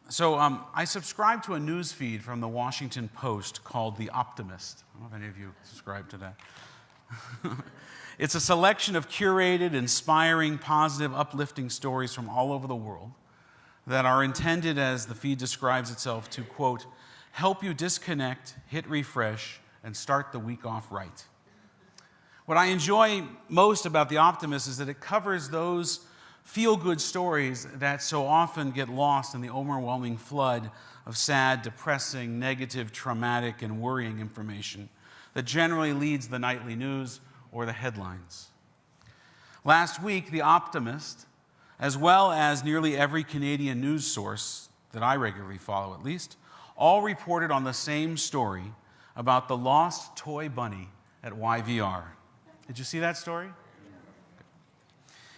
I subscribe to a news feed from the Washington Post called The Optimist. I don't know if any of you subscribe to that. It's a selection of curated, inspiring, positive, uplifting stories from all over the world that are intended, as the feed describes itself, to, quote, help you disconnect, hit refresh, and start the week off right. What I enjoy most about The Optimist is that it covers those feel-good stories that so often get lost in the overwhelming flood of sad, depressing, negative, traumatic, and worrying information that generally leads the nightly news or the headlines. Last week, The Optimist, as well as nearly every Canadian news source that I regularly follow at least, all reported on the same story about the lost toy bunny at YVR. Did you see that story?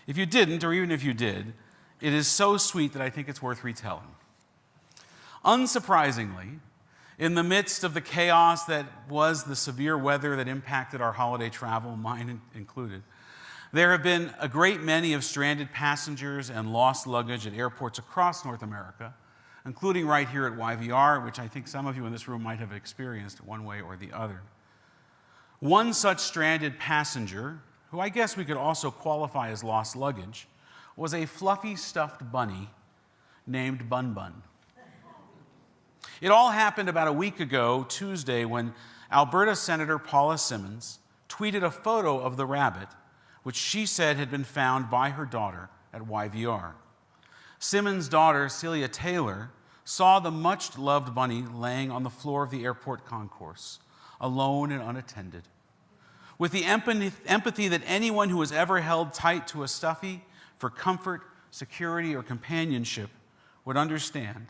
If you didn't, or even if you did, it is so sweet that I think it's worth retelling. Unsurprisingly, in the midst of the chaos that was the severe weather that impacted our holiday travel, mine included, there have been a great many of stranded passengers and lost luggage at airports across North America, including right here at YVR, which I think some of you in this room might have experienced one way or the other. One such stranded passenger, who I guess we could also qualify as lost luggage, was a fluffy stuffed bunny named BunBun. It all happened about a week ago, Tuesday, when Alberta Senator Paula Simmons tweeted a photo of the rabbit, which she said had been found by her daughter at YVR. Simmons' daughter, Celia Taylor, saw the much-loved bunny laying on the floor of the airport concourse, alone and unattended. With the empathy that anyone who has ever held tight to a stuffy for comfort, security, or companionship would understand,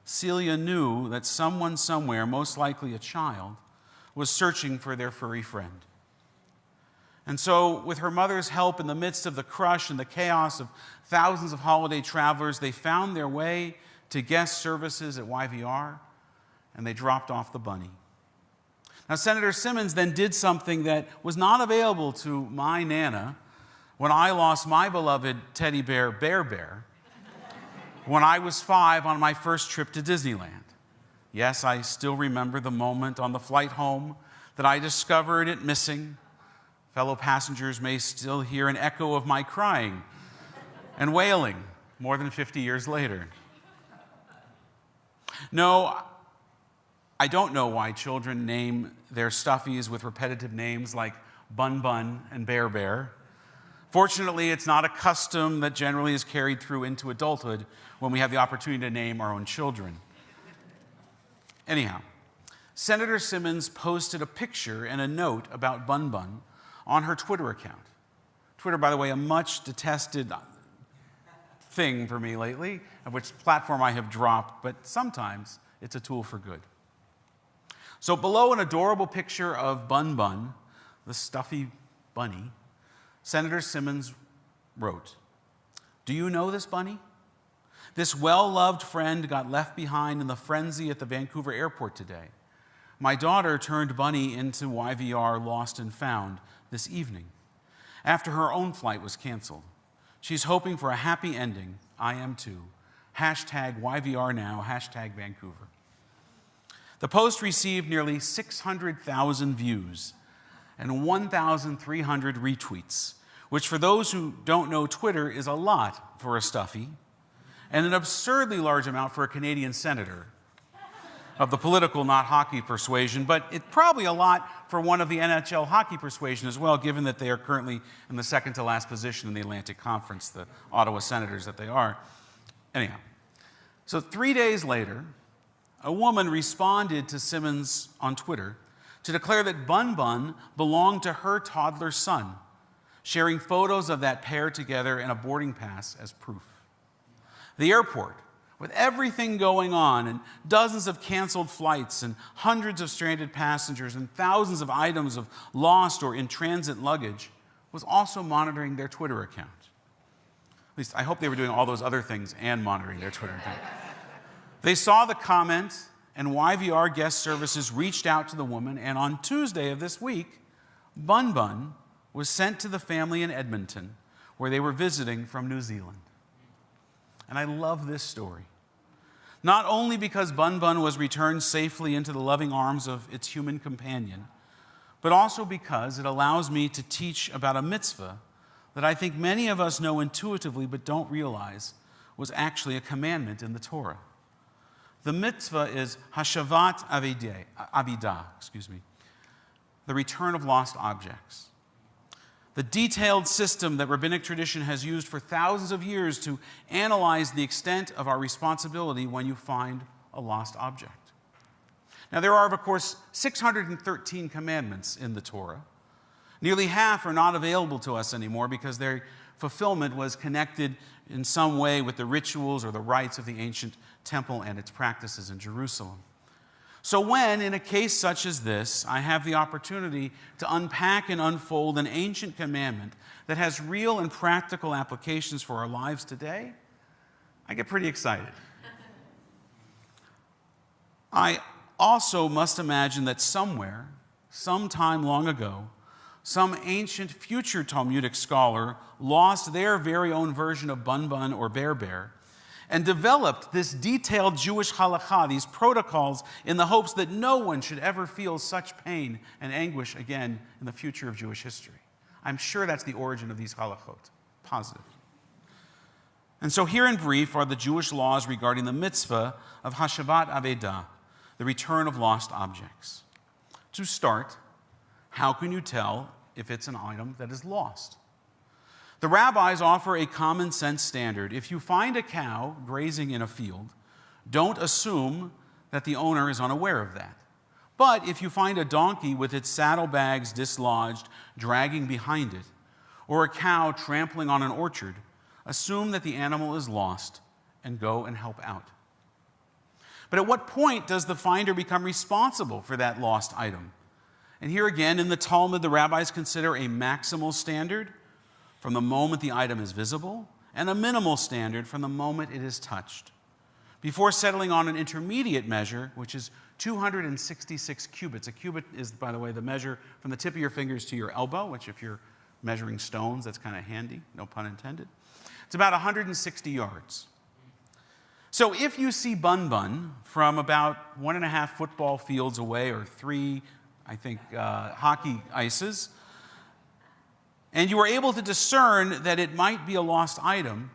Celia knew that someone somewhere, most likely a child, was searching for their furry friend. And so, with her mother's help, in the midst of the crush and the chaos of thousands of holiday travelers, they found their way to guest services at YVR, and they dropped off the bunny. Now, Senator Simmons then did something that was not available to my Nana when I lost my beloved teddy bear, Bear Bear, when I was 5 on my first trip to Disneyland. Yes, I still remember the moment on the flight home that I discovered it missing. Fellow passengers may still hear an echo of my crying and wailing more than 50 years later. No, I don't know why children name their stuffies with repetitive names like BunBun and Bear Bear. Fortunately, it's not a custom that generally is carried through into adulthood when we have the opportunity to name our own children. Anyhow, Senator Simmons posted a picture and a note about BunBun on her Twitter account. Twitter, by the way, a much detested thing for me lately, of which platform I have dropped, but sometimes it's a tool for good. So below an adorable picture of BunBun, the stuffy bunny, Senator Simmons wrote, "Do you know this bunny? This well-loved friend got left behind in the frenzy at the Vancouver airport today. My daughter turned Bunny into YVR Lost and Found this evening, after her own flight was canceled. She's hoping for a happy ending. I am too. Hashtag YVR now, hashtag Vancouver." The post received nearly 600,000 views and 1,300 retweets, which for those who don't know Twitter is a lot for a stuffy, and an absurdly large amount for a Canadian senator of the political, not hockey persuasion, but it's probably a lot for one of the NHL hockey persuasion as well, given that they are currently in the second to last position in the Atlantic Conference, the Ottawa Senators that they are. Anyhow, so 3 days later, a woman responded to Simmons on Twitter to declare that BunBun belonged to her toddler son, sharing photos of that pair together and a boarding pass as proof. The airport, with everything going on and dozens of canceled flights and hundreds of stranded passengers and thousands of items of lost or in-transit luggage, was also monitoring their Twitter account. At least, I hope they were doing all those other things and monitoring their Twitter account. They saw the comment, and YVR guest services reached out to the woman, and on Tuesday of this week, BunBun was sent to the family in Edmonton, where they were visiting from New Zealand. And I love this story. not only because BunBun was returned safely into the loving arms of its human companion, but also because it allows me to teach about a mitzvah that I think many of us know intuitively but don't realize was actually a commandment in the Torah. The mitzvah is hashavat aveidah, the return of lost objects. The detailed system that rabbinic tradition has used for thousands of years to analyze the extent of our responsibility when you find a lost object. Now, there are, of course, 613 commandments in the Torah. Nearly half are not available to us anymore because their fulfillment was connected in some way with the rituals or the rites of the ancient temple and its practices in Jerusalem. So when, in a case such as this, I have the opportunity to unpack and unfold an ancient commandment that has real and practical applications for our lives today, I get pretty excited. I also must imagine that somewhere, sometime long ago, some ancient future Talmudic scholar lost their very own version of BunBun or Bear and developed this detailed Jewish halakha, these protocols, in the hopes that no one should ever feel such pain and anguish again in the future of Jewish history. I'm sure that's the origin of these halachot. Positive. And so here in brief are the Jewish laws regarding the mitzvah of hashavat aveidah, the return of lost objects. To start, how can you tell if it's an item that is lost? The rabbis offer a common sense standard. If you find a cow grazing in a field, don't assume that the owner is unaware of that. But if you find a donkey with its saddlebags dislodged, dragging behind it, or a cow trampling on an orchard, assume that the animal is lost and go and help out. But at what point does the finder become responsible for that lost item? And here again, in the Talmud, the rabbis consider a maximal standard from the moment the item is visible, and a minimal standard from the moment it is touched, before settling on an intermediate measure, which is 266 cubits. A cubit is, by the way, the measure from the tip of your fingers to your elbow, which if you're measuring stones, that's kind of handy, no pun intended. It's about 160 yards. So if you see BunBun from about 1.5 football fields away, or 3, hockey ices, and you are able to discern that it might be a lost item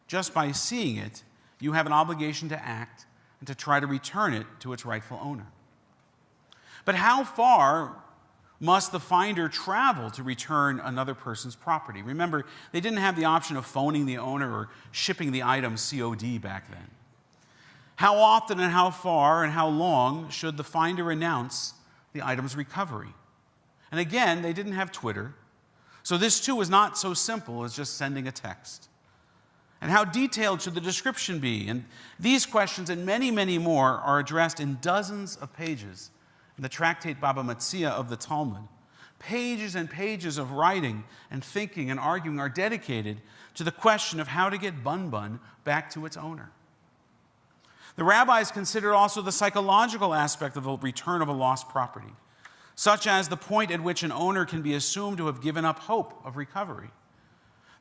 just by seeing it, you have an obligation to act and to try to return it to its rightful owner. But how far must the finder travel to return another person's property? Remember, they didn't have the option of phoning the owner or shipping the item COD back then. How often and how far and how long should the finder announce the item's recovery? And again, they didn't have Twitter. So this too is not so simple as just sending a text. And how detailed should the description be? And these questions and many, many more are addressed in dozens of pages in the tractate Baba Metzia of the Talmud. Pages and pages of writing and thinking and arguing are dedicated to the question of how to get BunBun back to its owner. The rabbis considered also the psychological aspect of the return of a lost property, such as the point at which an owner can be assumed to have given up hope of recovery.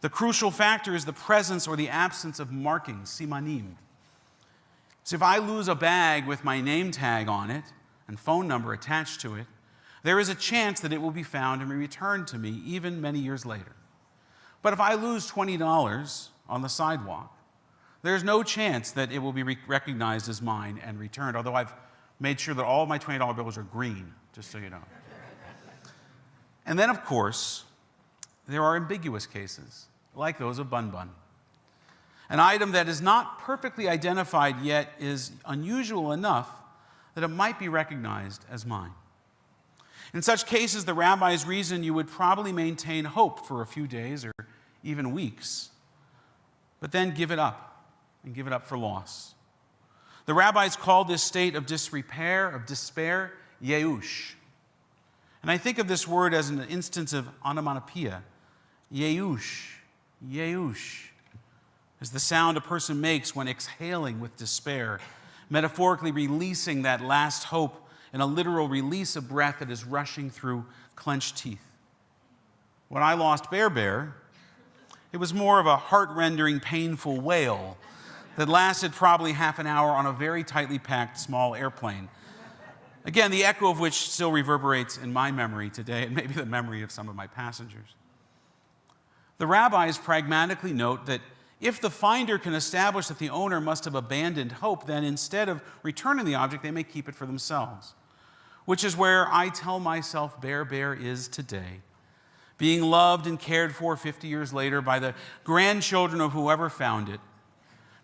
The crucial factor is the presence or the absence of markings, simanim. So if I lose a bag with my name tag on it and phone number attached to it, there is a chance that it will be found and returned to me even many years later. But if I lose $20 on the sidewalk, there's no chance that it will be recognized as mine and returned, although I've made sure that all of my $20 bills are green, just so you know. And then, of course, there are ambiguous cases, like those of BunBun. An item that is not perfectly identified yet is unusual enough that it might be recognized as mine. In such cases, the rabbis reason you would probably maintain hope for a few days or even weeks, but then give it up and give it up for loss. The rabbis called this state of disrepair, of despair, yeush. And I think of this word as an instance of onomatopoeia. Yeush, yeush, is the sound a person makes when exhaling with despair, metaphorically releasing that last hope in a literal release of breath that is rushing through clenched teeth. When I lost Bear, it was more of a heart-rending, painful wail that lasted probably half an hour on a very tightly packed small airplane. Again, the echo of which still reverberates in my memory today, and maybe the memory of some of my passengers. The rabbis pragmatically note that if the finder can establish that the owner must have abandoned hope, then instead of returning the object, they may keep it for themselves. Which is where I tell myself Bear is today, being loved and cared for 50 years later by the grandchildren of whoever found it,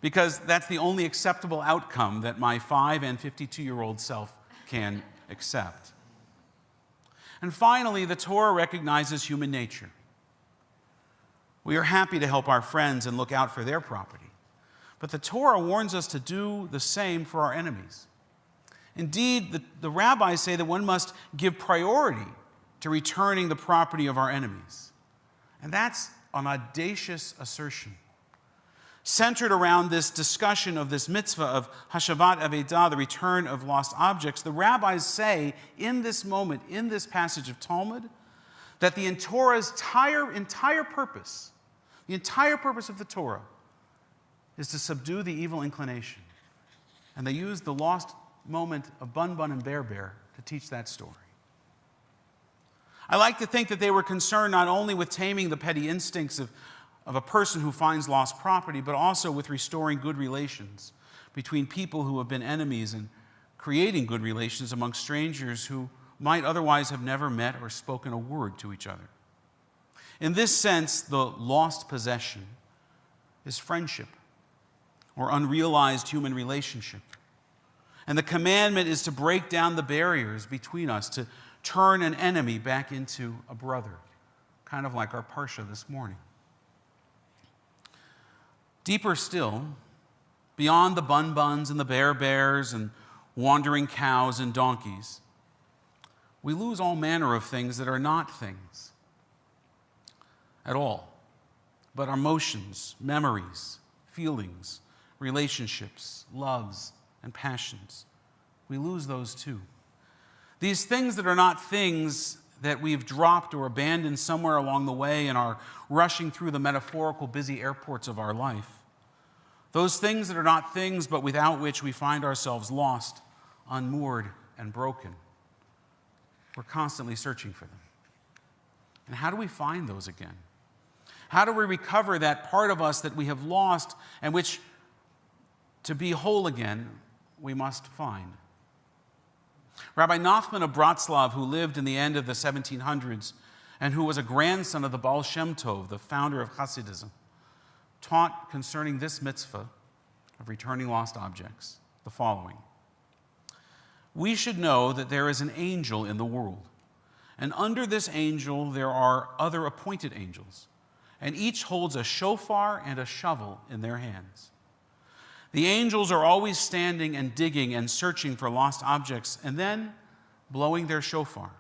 because that's the only acceptable outcome that my 5 and 52-year-old self can accept. And finally, the Torah recognizes human nature. We are happy to help our friends and look out for their property, but the Torah warns us to do the same for our enemies. Indeed, the rabbis say that one must give priority to returning the property of our enemies. And that's an audacious assertion. Centered around this discussion of this mitzvah of hashavat aveidah, the return of lost objects, the rabbis say in this moment, in this passage of Talmud, that the Torah's entire purpose, the entire purpose of the Torah is to subdue the evil inclination. And they use the lost moment of BunBun and Bear to teach that story. I like to think that they were concerned not only with taming the petty instincts of a person who finds lost property, but also with restoring good relations between people who have been enemies and creating good relations among strangers who might otherwise have never met or spoken a word to each other. In this sense, the lost possession is friendship or unrealized human relationship. And the commandment is to break down the barriers between us, to turn an enemy back into a brother, kind of like our parsha this morning. Deeper still, beyond the BunBuns and the Bears and wandering cows and donkeys, we lose all manner of things that are not things at all, but our emotions, memories, feelings, relationships, loves, and passions. We lose those too. These things that are not things that we've dropped or abandoned somewhere along the way and are rushing through the metaphorical busy airports of our life. Those things that are not things, but without which we find ourselves lost, unmoored, and broken. We're constantly searching for them. And how do we find those again? How do we recover that part of us that we have lost and which, to be whole again, we must find? Rabbi Nachman of Bratslav, who lived in the end of the 1700s and who was a grandson of the Baal Shem Tov, the founder of Hasidism, taught concerning this mitzvah of returning lost objects the following. We should know that there is an angel in the world, and under this angel there are other appointed angels, and each holds a shofar and a shovel in their hands. The angels are always standing and digging and searching for lost objects and then blowing their shofar.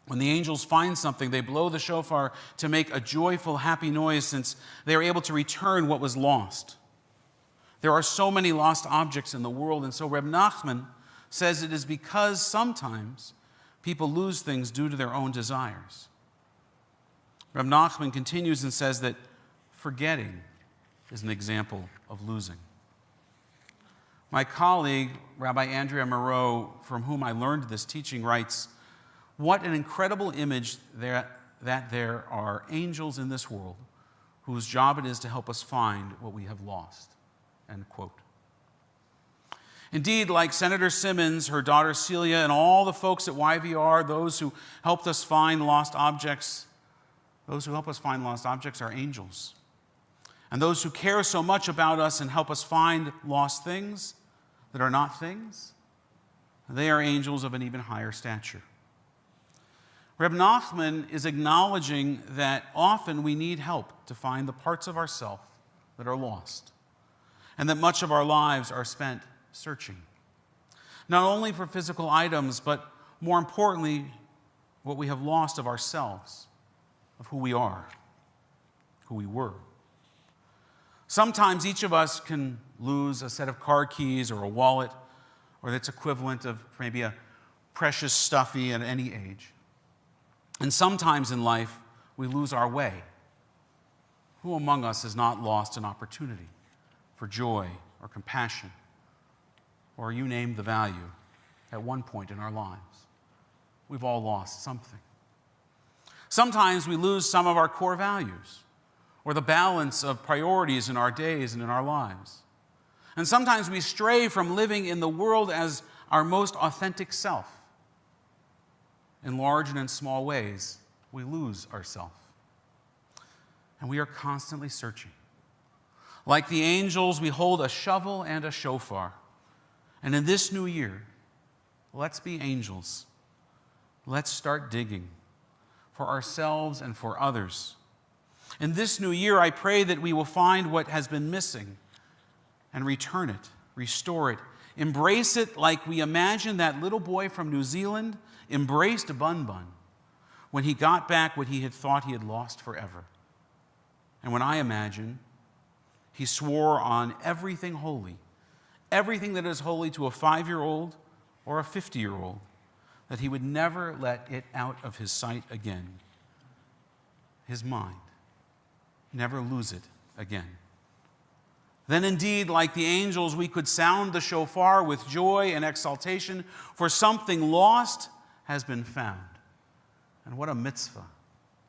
When the angels find something, they blow the shofar to make a joyful, happy noise since they are able to return what was lost. There are so many lost objects in the world, and so Reb Nachman says it is because sometimes people lose things due to their own desires. Reb Nachman continues and says that forgetting is an example of losing. My colleague, Rabbi Andrea Moreau, from whom I learned this teaching, writes, "What an incredible image that there are angels in this world whose job it is to help us find what we have lost." End quote. Indeed, like Senator Simmons, her daughter Celia, and all the folks at YVR, those who helped us find lost objects, those who help us find lost objects are angels. And those who care so much about us and help us find lost things that are not things, they are angels of an even higher stature. Reb Nachman is acknowledging that often we need help to find the parts of ourselves that are lost, and that much of our lives are spent searching, not only for physical items, but more importantly, what we have lost of ourselves, of who we are, who we were. Sometimes each of us can lose a set of car keys or a wallet, or that's equivalent of maybe a precious stuffy at any age. And sometimes in life, we lose our way. Who among us has not lost an opportunity for joy or compassion, or you name the value at one point in our lives. We've all lost something. Sometimes we lose some of our core values or the balance of priorities in our days and in our lives. And sometimes we stray from living in the world as our most authentic self. In large and in small ways, we lose ourselves. And we are constantly searching. Like the angels, we hold a shovel and a shofar. And in this new year, let's be angels. Let's start digging for ourselves and for others. In this new year, I pray that we will find what has been missing and return it, restore it, embrace it like we imagine that little boy from New Zealand embraced BunBun when he got back what he had thought he had lost forever. And when I imagine, he swore on everything holy, everything that is holy to a 5-year-old or a 50-year-old, that he would never let it out of his sight again, his mind, never lose it again. Then indeed, like the angels, we could sound the shofar with joy and exaltation, for something lost has been found. And what a mitzvah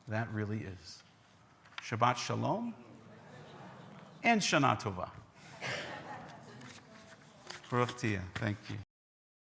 that really is. Shabbat Shalom and Shana Tova. Baruch Tiyah. Thank you.